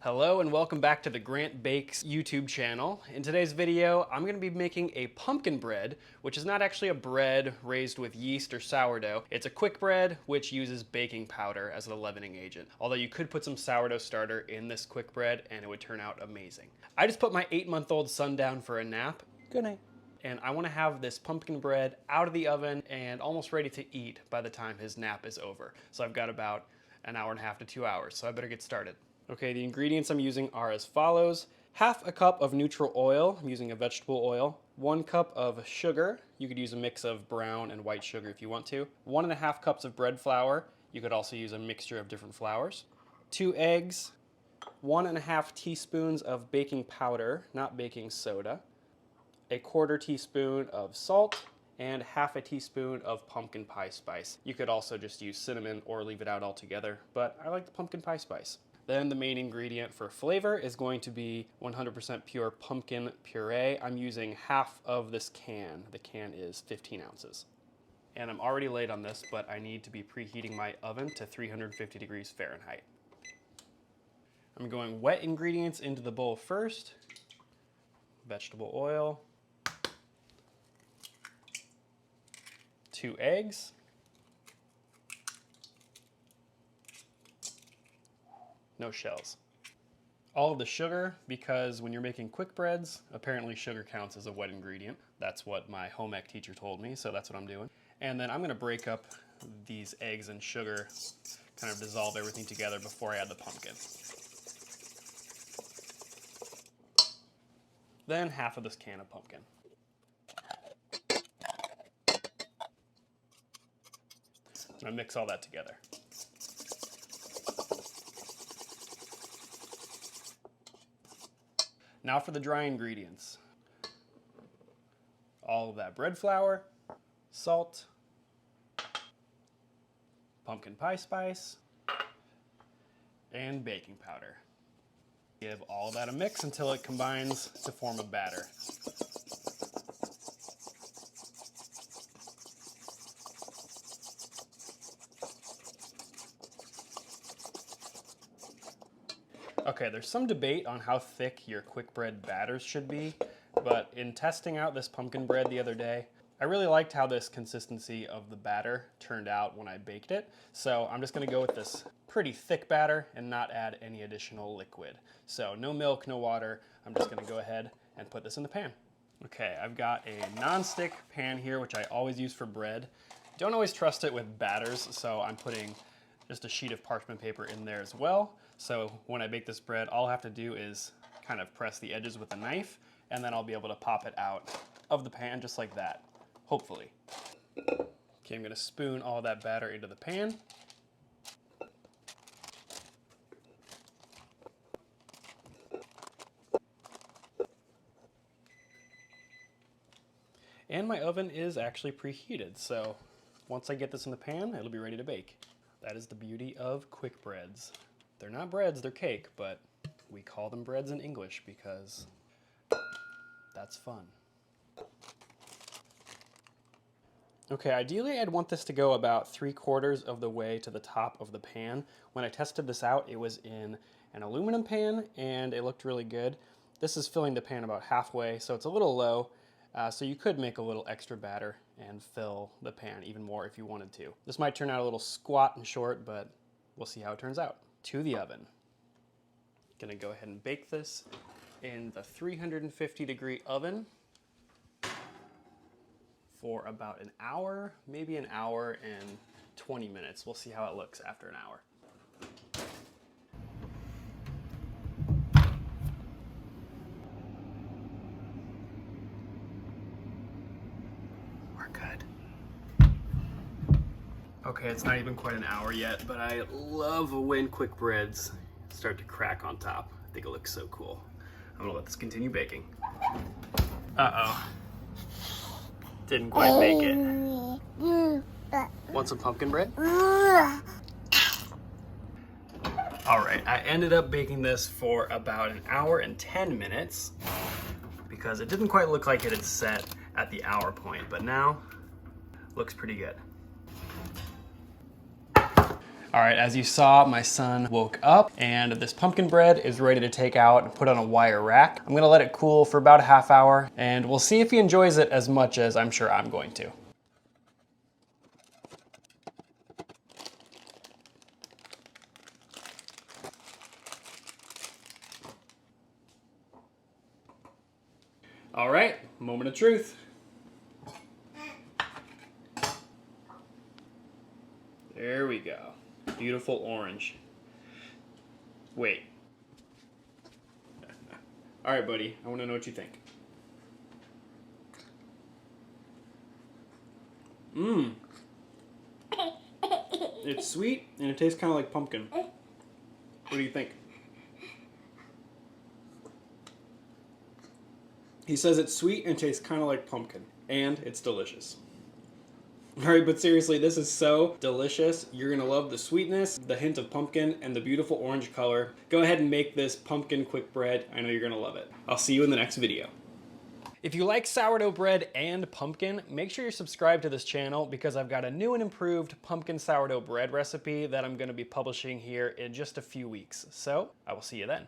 Hello and welcome back to the Grant Bakes YouTube channel. In today's video, I'm going to be making a pumpkin bread, which is not actually a bread raised with yeast or sourdough. It's a quick bread which uses baking powder as a leavening agent. Although you could put some sourdough starter in this quick bread and it would turn out amazing. I just put my 8-month-old son down for a nap. Good night. And I want to have this pumpkin bread out of the oven and almost ready to eat by the time his nap is over. So I've got about an hour and a half to 2 hours, so I better get started. Okay, the ingredients I'm using are as follows. Half a cup of neutral oil, I'm using a vegetable oil. 1 cup of sugar, you could use a mix of brown and white sugar if you want to. 1.5 cups of bread flour, you could also use a mixture of different flours. 2 eggs, 1.5 teaspoons of baking powder, not baking soda. 1/4 teaspoon of salt, and 1/2 teaspoon of pumpkin pie spice. You could also just use cinnamon or leave it out altogether, but I like the pumpkin pie spice. Then the main ingredient for flavor is going to be 100% pure pumpkin puree. I'm using half of this can. The can is 15 ounces. And I'm already late on this, but I need to be preheating my oven to 350 degrees Fahrenheit. I'm going wet ingredients into the bowl first. Vegetable oil. 2 eggs. No shells. All of the sugar, because when you're making quick breads, apparently sugar counts as a wet ingredient. That's what my home ec teacher told me, so that's what I'm doing. And then I'm gonna break up these eggs and sugar, kind of dissolve everything together before I add the pumpkin. Then half of this can of pumpkin. I'm gonna mix all that together. Now for the dry ingredients. All of that bread flour, salt, pumpkin pie spice, and baking powder. Give all of that a mix until it combines to form a batter. Okay, there's some debate on how thick your quick bread batters should be, but in testing out this pumpkin bread the other day, I really liked how this consistency of the batter turned out when I baked it. So I'm just gonna go with this pretty thick batter and not add any additional liquid. So no milk, no water. I'm just gonna go ahead and put this in the pan. Okay, I've got a non-stick pan here, which I always use for bread. Don't always trust it with batters, so I'm putting just a sheet of parchment paper in there as well. So when I bake this bread, all I have to do is kind of press the edges with a knife, and then I'll be able to pop it out of the pan just like that, hopefully. Okay, I'm gonna spoon all that batter into the pan. And my oven is actually preheated, so once I get this in the pan, it'll be ready to bake. That is the beauty of quick breads. They're not breads, they're cake, but we call them breads in English because that's fun. Okay, ideally I'd want this to go about 3/4 of the way to the top of the pan. When I tested this out, it was in an aluminum pan and it looked really good. This is filling the pan about halfway, so it's a little low. So you could make a little extra batter and fill the pan even more if you wanted to. This might turn out a little squat and short, but we'll see how it turns out. To the oven. Gonna go ahead and bake this in the 350 degree oven for about an hour, maybe an hour and 20 minutes. We'll see how it looks after an hour. Okay, it's not even quite an hour yet, but I love when quick breads start to crack on top. I think it looks so cool. I'm gonna let this continue baking. Uh-oh. Didn't quite make it. Want some pumpkin bread? All right, I ended up baking this for about an hour and 10 minutes because it didn't quite look like it had set at the hour point, but now looks pretty good. All right, as you saw, my son woke up and this pumpkin bread is ready to take out and put on a wire rack. I'm gonna let it cool for about a half hour and we'll see if he enjoys it as much as I'm sure I'm going to. All right, moment of truth. There we go. Beautiful orange. Wait. All right, buddy, I want to know what you think. Mmm. It's sweet and it tastes kind of like pumpkin. What do you think? He says it's sweet and tastes kind of like pumpkin, and it's delicious. Alright, but seriously, this is so delicious. You're gonna love the sweetness, the hint of pumpkin, and the beautiful orange color. Go ahead and make this pumpkin quick bread. I know you're gonna love it. I'll see you in the next video. If you like sourdough bread and pumpkin, make sure you're subscribed to this channel because I've got a new and improved pumpkin sourdough bread recipe that I'm gonna be publishing here in just a few weeks. So, I will see you then.